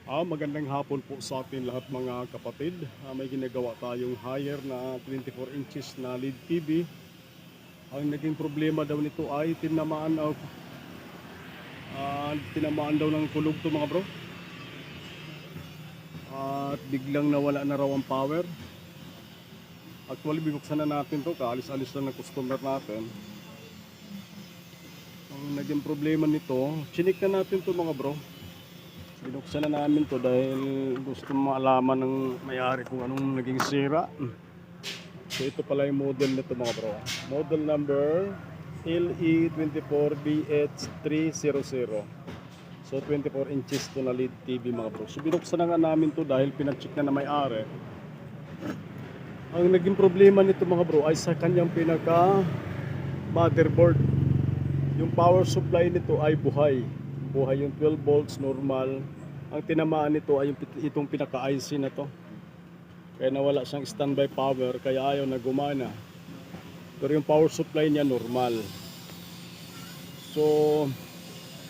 Magandang hapon po sa atin lahat mga kapatid. May ginagawa tayong higher na 24 inches na LED TV. Ang naging problema daw nito ay tinamaan daw ng kulog to mga bro. At biglang nawala na raw ang power. Actually binuksan na natin to, kaalis-alis lang ng customer natin. Ang naging problema nito, chinik na natin to mga bro. Binuksan na namin to dahil gusto malaman ng may-ari kung anong naging sira. So ito pala yung model nito mga bro. Model number LE24BH300. So 24 inches to na LED TV mga bro. So binuksan na nga namin to dahil pinacheck na may-ari. Ang naging problema nito mga bro ay sa kanyang pinaka motherboard. Yung power supply nito ay buhay. Buhay yung 12 volts normal. Ang tinamaan nito ay itong pinaka-IC na to. Kaya nawala siyang standby power, kaya ayaw na gumana. Pero yung power supply niya normal. So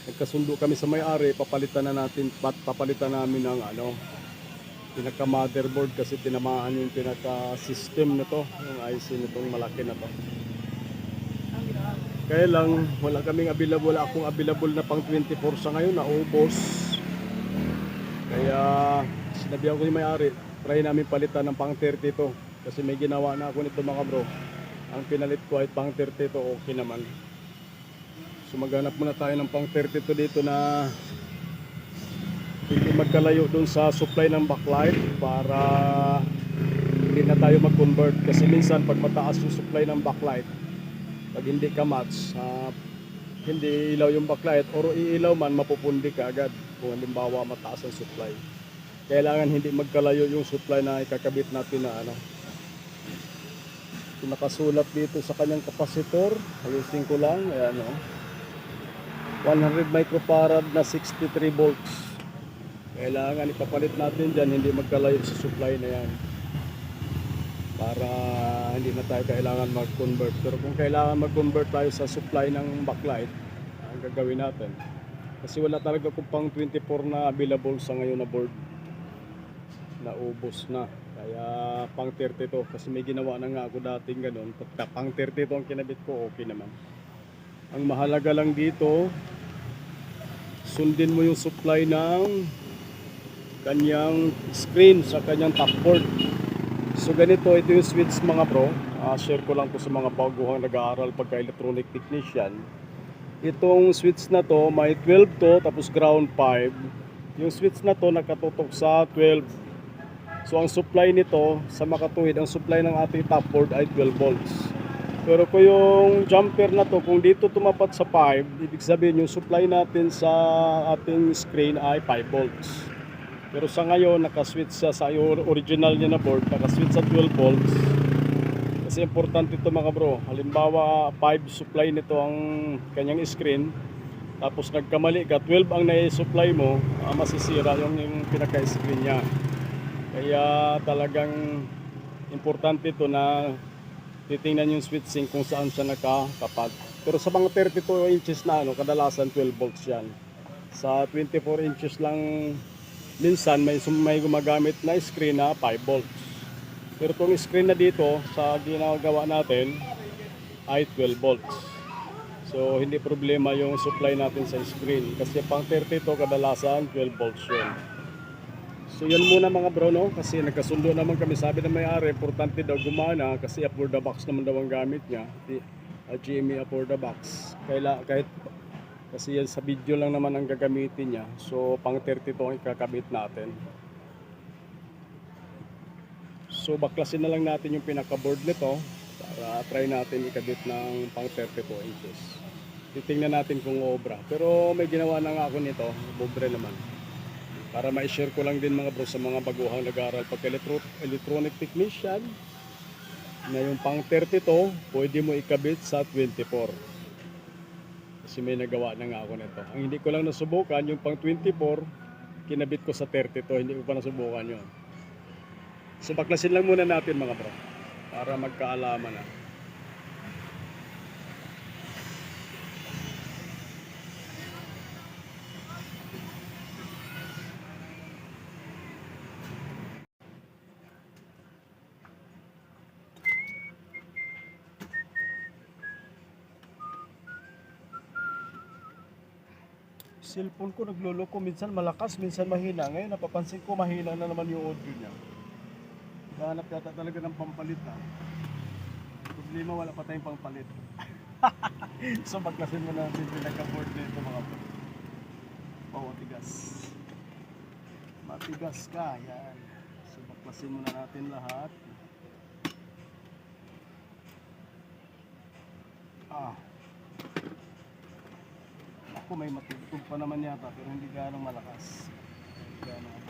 nagkasundo kami sa may-ari, papalitan namin ng pinaka-motherboard kasi tinamaan yung pinaka-system nito, yung IC nitong malaki na to. Kaya lang, wala akong available na pang 24 sa ngayon, naubos. Kaya sinabihan ko yung may-ari, try namin palitan ng pang 30 to. Kasi may ginawa na ako nito mga bro. Ang pinalit ko ay pang 30 to, okay naman. So maghanap muna tayo ng pang 30 to dito na hindi magkalayo dun sa supply ng backlight para hindi na tayo mag-convert. Kasi minsan pag mataas yung supply ng backlight, pag hindi ka match, hindi ilaw yung backlight or iilaw man, mapupundi ka agad kung halimbawa mataas ang supply. Kailangan hindi magkalayo yung supply na ikakabit natin na nakasulat dito sa kanyang kapasitor. Ayusin ko lang, ayan 100 microfarad na 63 volts. Kailangan ipapalit natin dyan, hindi magkalayo sa supply na yan para hindi na tayo kailangan mag-convert. Pero kung kailangan mag-convert tayo sa supply ng backlight, ang gagawin natin, kasi wala talaga kung pang 24 na available sa ngayon na board, naubos na. Kaya pang 30 to, kasi may ginawa na nga ako dating ganun. Pang 30 to ang kinabit ko, okay naman. Ang mahalaga lang dito, sundin mo yung supply ng kanyang screen sa kanyang top board. So ganito, ito yung switch mga bro. Share ko lang po sa mga baguhang nag-aaral pagka electronic technician. Itong switch na to, may 12 to, tapos ground 5. Yung switch na to nakatutok sa 12. So ang supply nito, sa makatuwid, ang supply ng ating top board ay 12 volts. Pero kung yung jumper na to, kung dito tumapat sa 5, ibig sabihin yung supply natin sa ating screen ay 5 volts. Pero sa ngayon, nakaswitch sa original niya na board, nakaswitch sa 12 volts. Kasi importante ito mga bro. Halimbawa, 5 supply nito ang kanyang screen. Tapos nagkamali ka, 12 ang nai-supply mo, masisira yung pinaka-screen niya. Kaya talagang importante ito na titingnan yung switching kung saan siya nakatapat. Pero sa mga 32 inches na kadalasan 12 volts yan. Sa 24 inches lang minsan may gumagamit na screen na 5 volts. Pero itong screen na dito sa ginagawa natin ay 12 volts. So hindi problema yung supply natin sa screen kasi pang 30 to kadalasan 12 volts yun. So yan muna mga bro kasi nagkasundo naman kami, sabi ng may-ari importante daw gumana kasi up for the box naman daw ang gamit niya, GME up for the box. Kahit kasi yan sa video lang naman ang gagamitin niya. So pang 30 to ang ikakabit natin. So baklasin na lang natin yung pinaka-board nito para try natin ikabit ng pang 32 inches. Titingnan natin kung obra. Pero may ginawa na nga ako nito, bobre naman. Para ma-share ko lang din mga bro sa mga baguhang nag-aaral pag electronic technician na yung pang 30 to, pwede mo ikabit sa 24. Kasi may nagawa na nga ako nito. Ang hindi ko lang nasubukan, yung pang 24, kinabit ko sa 32, hindi ko pa nasubukan yun. So baklasin lang muna natin mga bro, para magkaalaman na. Cellphone ko nagloloko, minsan malakas, minsan mahina. Ngayon napapansin ko mahina na naman yung audio niya. Hanap yata talaga ng pampalit na. Problema, wala pa tayong pampalit. So maglasin mo natin yung pinaka-board nito mga bro. Oh, matigas. Matigas ka, yan. So baklasin muna natin lahat. Ako may matugtog pa naman yata pero hindi ganong malakas. Hindi ganong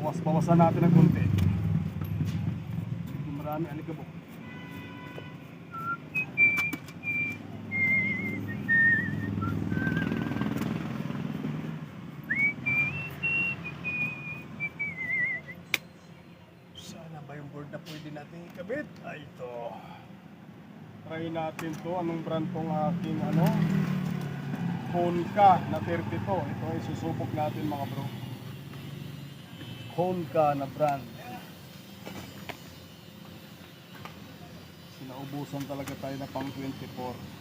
bawas-bawasan natin ng konti. Hindi marami alikabok. Sana ba yung board na pwede natin ikabit? Ay, ito. Try natin to. Anong brand tong aking Honka na 32. Ito ay susubok natin mga bro. Honka na brand. Sinaubusan talaga tayo na pang 24.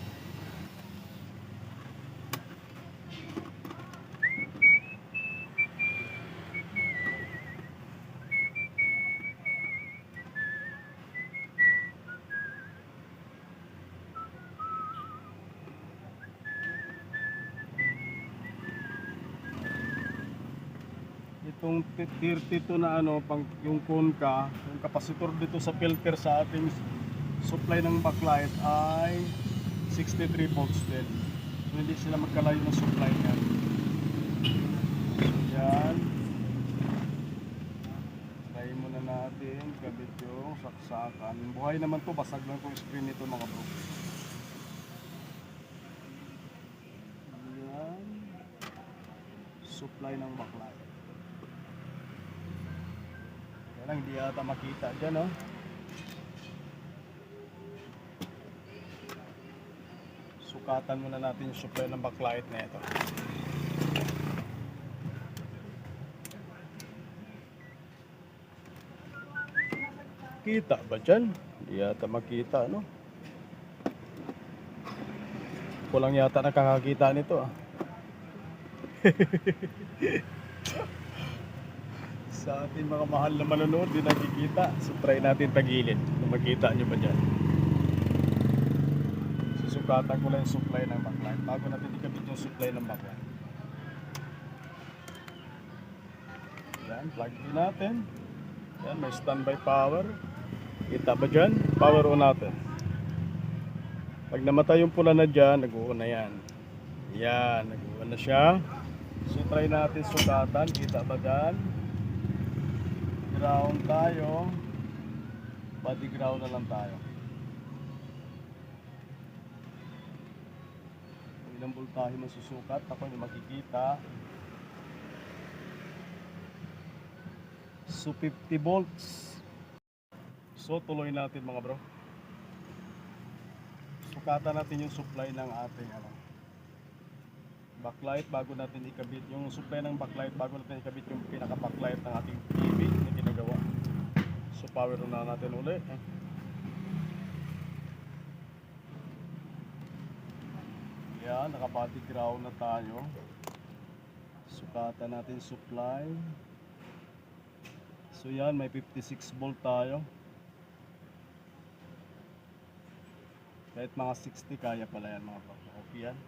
Itong 32 na pang yung Honka, yung kapasitor dito sa filter sa ating supply ng backlight ay 63 volts din. So hindi sila magkalayo ng supply niyan. So yan. Try muna natin kabit yung saksakan. Buhay naman to, basag lang yung screen nito mga bro. Yan. Supply ng backlight. Lang hindi ata makita dyan Sukatan muna natin yung supply ng backlight na ito. Kita ba dyan? Hindi ata makita Ako lang yata nakakakita nito Sa ating mga mahal na manonood, di nakikita. So try natin tagilid kung makita nyo ba dyan. Susukatan ko lang yung supply ng backlight bago natin ikabit yung supply ng backlight. Yan, plug in natin. Yan, may standby power. Kita ba dyan? Power on natin. Pag namatay yung pula na dyan, nag-uon na yan. Yan, nag-uon na siya. So try natin sukatan. Kita ba dyan? Ground tayo, body ground na lang tayo. Kung ilang voltahe masusukat, ako hindi makikita. So 50 volts. So tuloy natin mga bro. Sukatan natin yung supply ng ating backlight bago natin ikabit yung supply ng backlight bago natin ikabit yung pinaka backlight ng ating TV na ginagawa. So power na natin ulit. Yan, naka body ground na tayo. Sukatan natin supply. So yan, may 56 volt tayo. Kahit mga 60 kaya pala yan mga bro. Okay yan.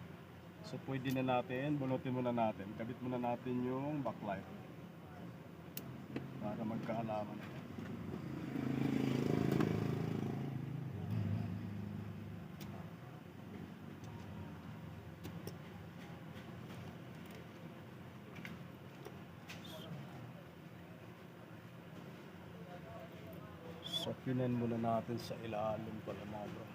So pwede na natin, bunutin muna natin. Kabit muna natin yung backlight para magkaalaman. Sakinan muna natin sa ilalim pala mga bro.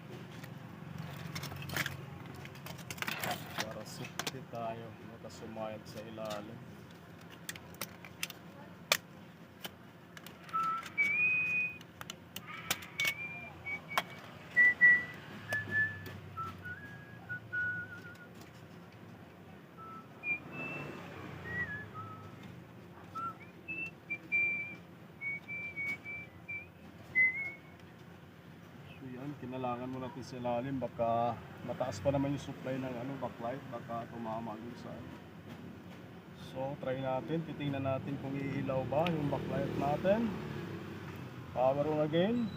Para safety tayo, makasumayad sa ilalim. kinalangan mo natin sa ilalim, baka mataas pa naman yung supply ng backlight, baka tumama dun sa so try natin, titingnan natin kung iilaw ba yung backlight natin. Power on again.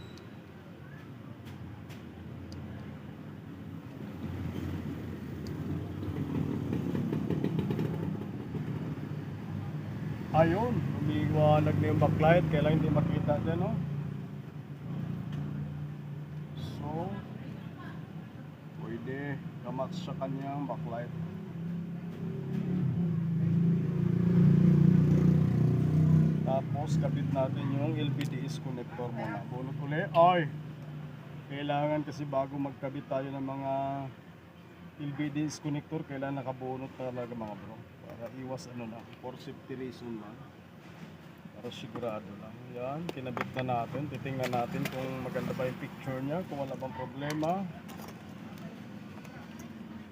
Ayun, umiiwanag na yung backlight, kailangan hindi makita dyan, no? So, pwede kamat sa kanyang backlight. Tapos, kabit natin yung LPDS connector muna. Bunot uli. Ay! Kailangan kasi bago magkabit tayo ng mga LPDS connector, kailangan nakabunot talaga mga bro. Para iwas for safety reason lang. Para sigurado lang. Yan, kinabit na natin. Titingnan natin kung maganda ba yung picture niya, kung wala bang problema.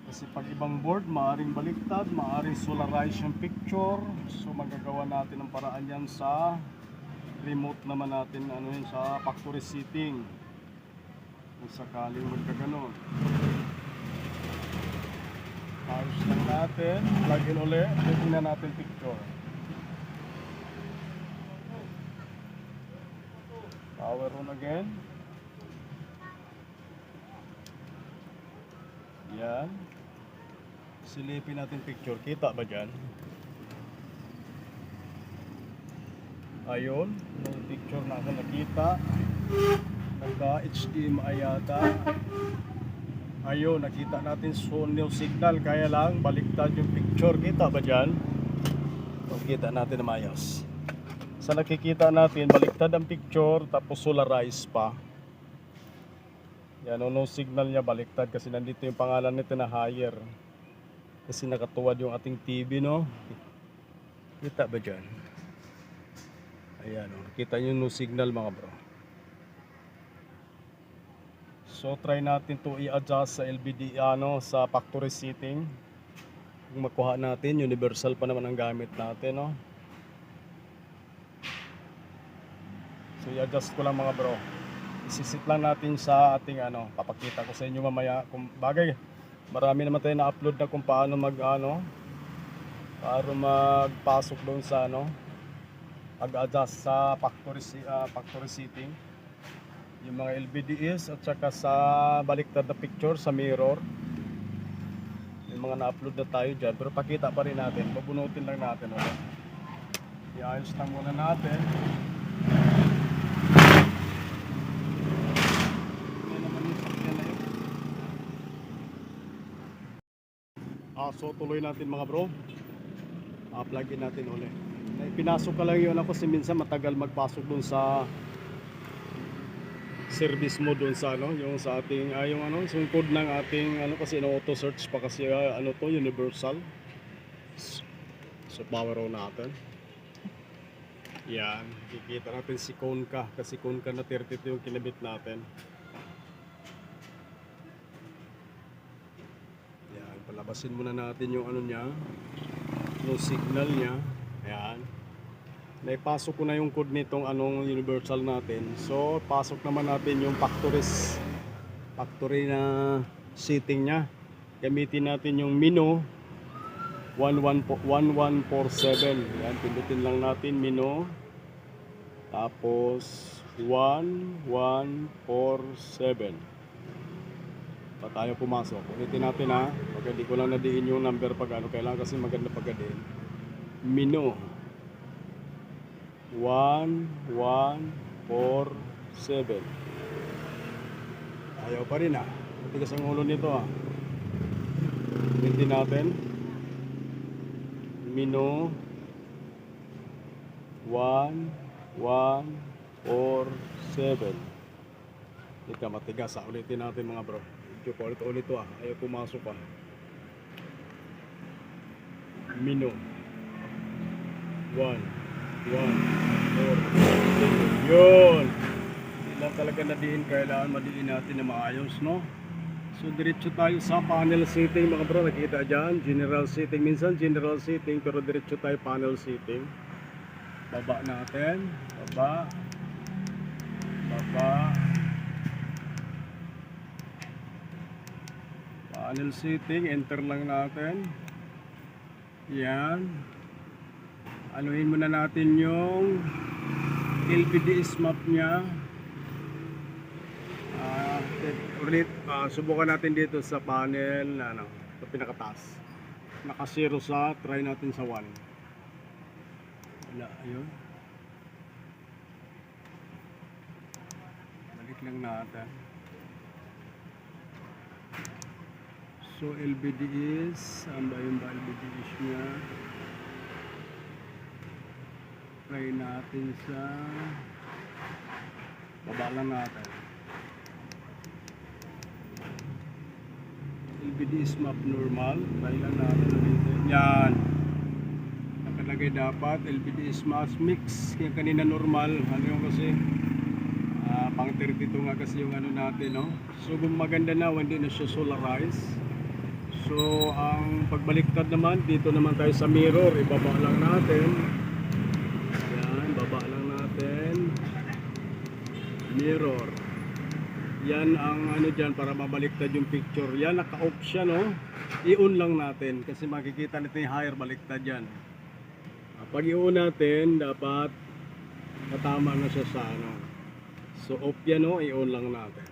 Kasi pag ibang board, maaaring baliktad, maaaring solarize yung picture. So magagawa natin ang paraan yan sa remote naman natin, sa factory setting. Kung sakaling magkaganon. Ayos lang natin, plug in ulit, titingnan natin picture. Power on again. Yan. Silipin natin picture, kita ba dyan? Ayun, yung picture na ako nakita. Nagka HDMI yata. Ayun, nakita natin no signal, kaya lang baliktad yung picture. Kita ba dyan? Kita natin na mayos. Sa nakikita natin, baliktad ang picture, tapos solarize pa. Yan, no signal niya baliktad kasi nandito yung pangalan nito na higher. Kasi nakatuwad yung ating TV, no? Kita ba dyan? Ayan, kita nyo no signal mga bro. So try natin to i-adjust sa LBD sa factory setting. Kung makuha natin, universal pa naman ang gamit natin, no. So i-adjust ko lang mga bro. Isisit lang natin sa ating papakita ko sa inyo mamaya kung bagay. Marami naman tayo na-upload na kung paano para magpasok doon sa pag-adjust sa factory setting. Yung mga LBDs at saka sa baliktad na picture sa mirror. Yung mga na-upload na tayo dyan, pero pakita pa rin natin, babunutin lang natin ulit. I-ayos lang muna natin. Yan naman yung sakyan na yun. So tuloy natin mga bro. Plug in natin ulit. Pinasok ka lang yun kasi minsan matagal magpasok dun sa service mo doon sa yung sa ating yung code ng ating kasi auto search pa kasi to universal. So power on natin. Yan, kikita natin si Konka kasi Konka na 32 yung kinabit natin. Yan, palabasin muna natin yung niya, yung signal niya. Ayan. Naipasok ko na yung code nitong universal natin. So pasok naman natin yung factory na setting nya. Gamitin natin yung Mino 1147. Yan, pindutin lang natin Mino. Tapos 1147. Pa tayo pumasok. Ulitin natin ha. Pag hindi ko lang nadiin yung number pag kailangan kasi maganda pagadiin. Mino 1147. Ayaw pa rin matigas ang ulo nito Ulitin natin Mino 1147. Hindi ka matigas ulitin natin mga bro. Medyo ulit ayaw pumasok Mino 1147. Yun, hindi lang talaga nadiin, kailangan madiin natin na maayos, no? So diretso tayo sa panel setting mga bro. Nakita dyan, general setting. Minsan general setting, pero diretso tayo panel setting. Baba natin, baba, Panel setting, enter lang natin. Yan. Anuhin muna natin yung LVDS map niya. Ulit, subukan natin dito sa panel na sa pinakataas. Naka 0 sa, try natin sa 1. Wala, ayun. Balik lang natin. So LVDS, saan ba yung LVDS niya? Try natin sa baba lang natin. LVDS map normal, try lang natin ulitin. Yan. Nakalagay dapat LVDS map mix. Yung kanina normal, ano yung kasi pang 32 nga kasi yung ano natin, no? So maganda na, hindi na siya solarize. So ang pagbaliktad naman, dito naman tayo sa mirror, ibaba lang natin. Yan, baba lang natin. Mirror. Yan ang ano dyan para mabaliktad yung picture. Yan, naka-off siya, no? I-on lang natin kasi makikita natin yung higher baliktad yan. Pag i-on natin, dapat katama na siya sa ano. So off yan, no? I-on lang natin.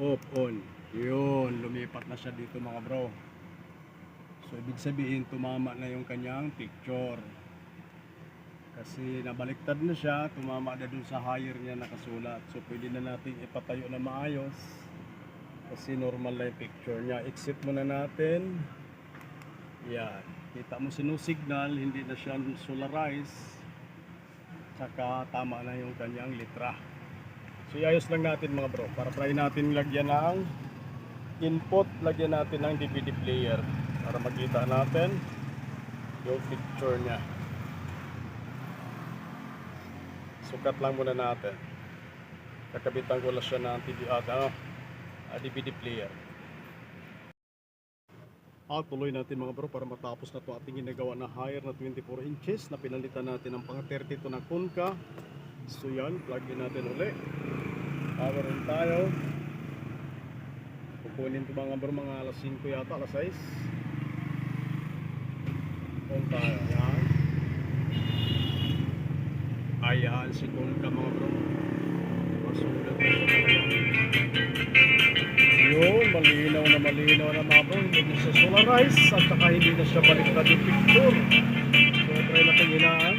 Off, on. Yun, lumipat na siya dito mga bro. So ibig sabihin tumama na yung kanyang picture. Kasi nabaliktad na siya, tumama na dun sa higher niya nakasulat. So pwede na natin ipatayo na maayos. Kasi normal na yung picture niya. Exit muna natin. Yan. Kita mo sinusignal, hindi na siya solarize. Tsaka tama na yung kanyang litra. So iayos lang natin mga bro. Para try natin lagyan ng input, lagyan natin ng DVD player para makita natin yung picture niya. Sukat lang muna natin. Kakabitan ko lang siya ng DVD player. Tuloy natin mga bro para matapos na ito ating ginagawa na higher na 24 inches na pinalitan natin ng pang 32 na Konka. So yan, plug in natin ulit. Power on tayo. Kukunin ito mga bro, mga alas 5 yata, alas 6. On tayo, yan. Ayan, si Konka mga bro. Masulat na siya talaga. Yun, malinaw na mga bro. Hindi na siya solarize at saka hindi na siya baliktad yung picture. So try natin hinaan.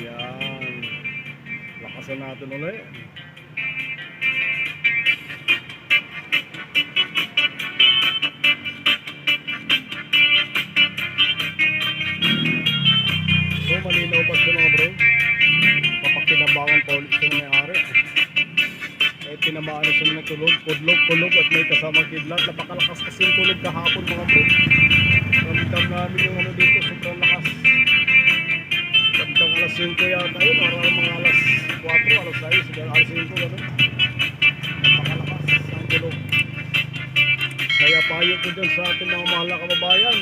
Yan. Lakasan natin ulit. Malinaw pa siya mga bro. Papakinabangan pa ulit siya ng may-ari. Kahit tinamaan na siya ng tulog, kulog at may kasamang kidlat. Napakalakas kasi yung tulog kahapon mga bro. Ramdam namin yung ano dito, sobrang lakas. Ramdang alas 5 yata yun, parang mga alas 4, alas 6, alas 5 gano'n. Napakalakas ang tulog. Kaya payo ko dyan sa ating mga mahal na kababayan.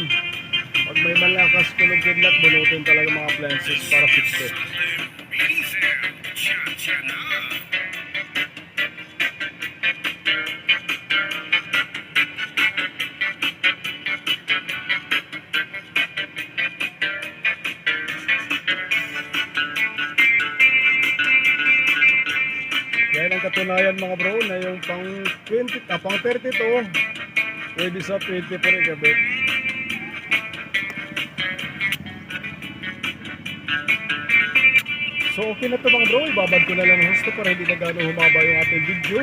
Pag may malakas kulog kidlat, bunutin talaga mga appliances para fix it. Yan ang katunayan mga bro na yung pang 20, pang 32 pwede sa 24 gabit. So okay na ito mga bro, ibabad ko na lang ang gusto para hindi na gano'ng humaba yung ating video.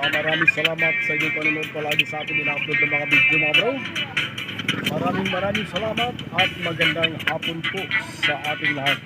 Maraming salamat sa inyong panonood palagi sa ating ina-upload ng mga video mga bro. Maraming salamat at magandang hapon po sa ating lahat.